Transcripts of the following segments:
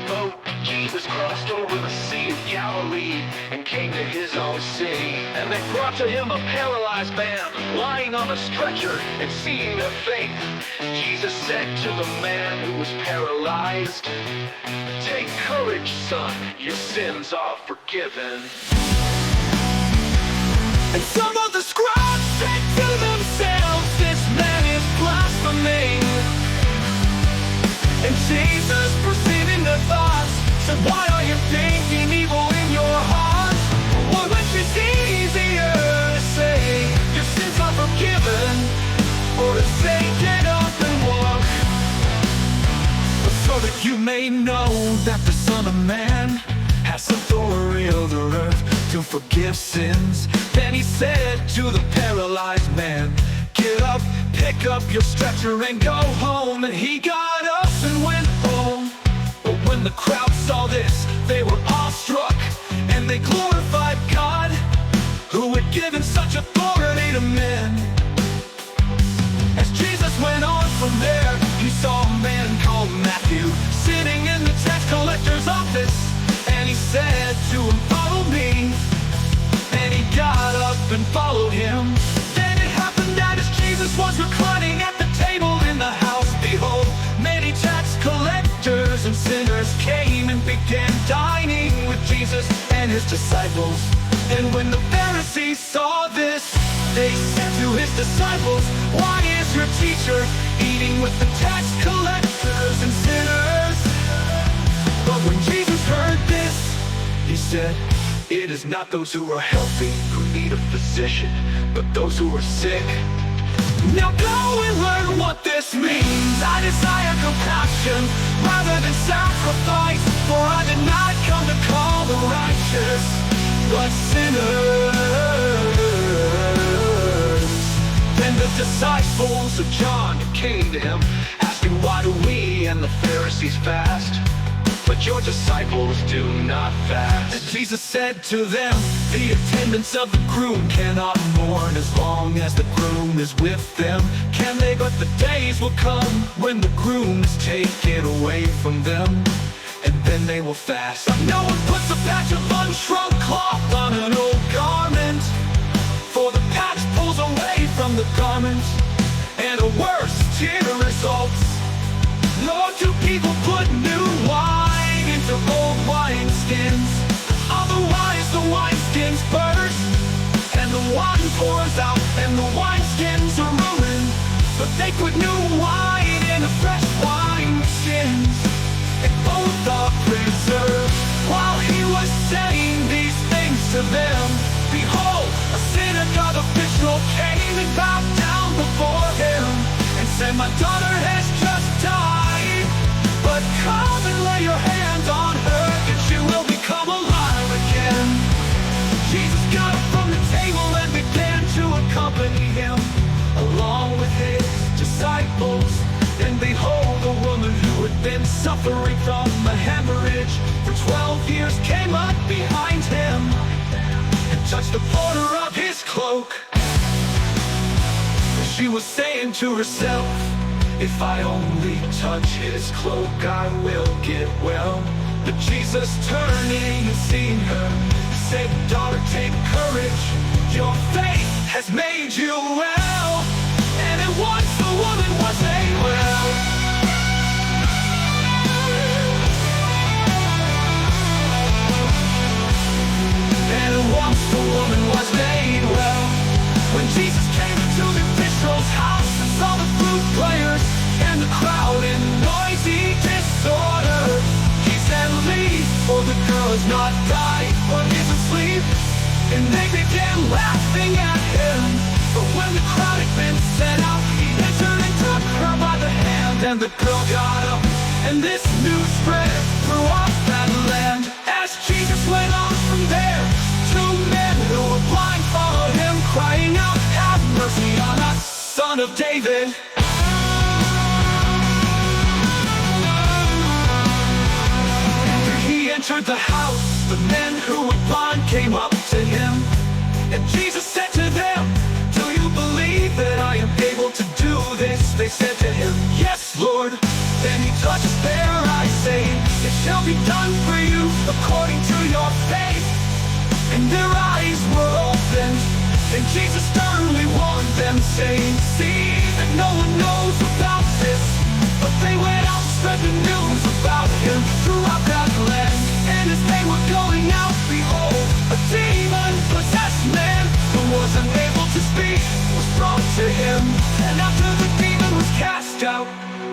boat, Jesus crossed over the Sea of Galilee and came to his own city. And they brought to him a paralyzed man lying on a stretcher, and seeing their faith, Jesus said to the man who was paralyzed, "Take courage, son, your sins are forgiven." And some of the scribes said to themselves, "This man is blaspheming." And Jesus, perceiving their thoughts, said, "Why are you thinking evil in your heart? Well, which is easier to say, 'Your sins are forgiven,' or to say, 'Get up and walk'? But so that you may know that the Son of Man has authority over earth to forgive sins." Then he said to the paralyzed man, "Get up, pick up your stretcher and go home." And he got up and went home. But when the crowd saw this, they were awestruck, and they glorified God, who had given such authority to men. As Jesus went on from there, he saw a man called Matthew sitting in the tax collector's office, and he said to him, "Follow me." And he got up and followed him. Then it happened that as Jesus was reclining at the table in the house, behold, many tax collectors and sinners came and began dining with Jesus and his disciples. And when the Pharisees saw this, they said to his disciples, "Why is your teacher eating with the tax collectors and sinners?" But when Jesus heard this, he said, "It is not those who are healthy who need a physician, but those who are sick. Now go and learn what this means. I desire compassion rather than sacrifice, for I did not come to call the righteous, but sinners." Then the disciples of John came to him, asking, "Why do we and the Pharisees fast, but your disciples do not fast?" And Jesus said to them, "The attendants of the groom cannot mourn as long as the groom is with them, can they? But the days will come when the groom is taken away from them, and then they will fast. No one puts a patch of unshrunk cloth on an old garment, for the patch pulls away from the garment, and a worse tear results. Nor do people put new wine into old wineskins, otherwise the wineskins burst, and the wine pours out, and the wineskins are ruined. But they put new wine in a fresh wineskins, and both are preserved." While he was saying these things to them, behold, a synagogue official came and bowed down before him, and said, "My daughter has just died, but come and lay your hand on her, and she will become alive again." Jesus got up from the table and began to accompany him, along with his disciples. And behold, a woman who had been suffering from a hemorrhage for 12 years came up behind him and touched the border of his cloak. She was saying to herself, "If I only touch his cloak, I will get well." But Jesus, turning and seeing her, said, "Daughter, take courage, your faith has made you well." And at once the woman was made well. And at once the woman was made well. When Jesus came into the official's house and saw the flute players and the crowd in noisy disorder, he said, "Leave, for the girl has not died, but is asleep." And they began laughing at him. But when the crowd had been sent out, he entered and took her by the hand, and the girl got up. And this news spread throughout that land. As Jesus went on from there, two men who were blind followed him, crying out, "Have mercy on us, Son of David." After he entered the house, the men who were blind came up to him, and Jesus said to them, "Do you believe that I am able to do this?" They said to him, "Yes, Lord." Then he touched their eyes, saying, "It shall be done for you according to your faith. And their eyes were opened, and Jesus sternly warned them, saying, see that no one knows about this. But they went out and spread the news about him throughout that land. And as they were going out, behold, a demon-possessed man who was unable to speak was brought to him. And after the demon was cast out,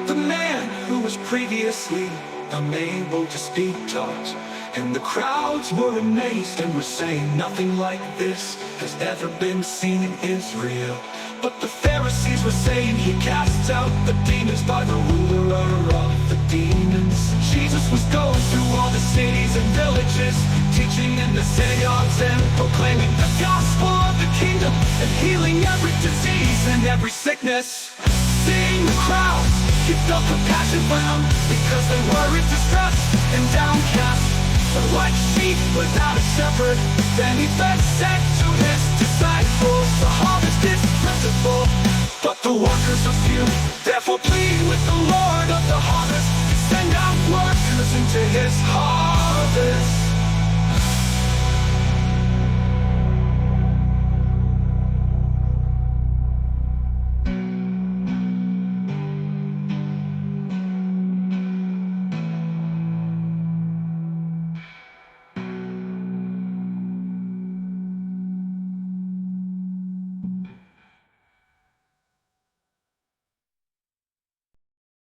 the man who was previously unable to speak talked. And the crowds were amazed and were saying, nothing like this has ever been seen in Israel. But the Pharisees were saying, he casts out the demons by the ruler of the demons. Jesus was going through all the cities and villages, teaching in the synagogues and proclaiming the gospel of the kingdom, and healing every disease and every sickness. Seeing the crowds, he felt compassion for them, because they were in distress and downcast, like sheep without a shepherd. Then he said to his disciples, the harvest is plentiful, but the workers are few. Therefore plead with the Lord of the harvest to send out workers into his harvest.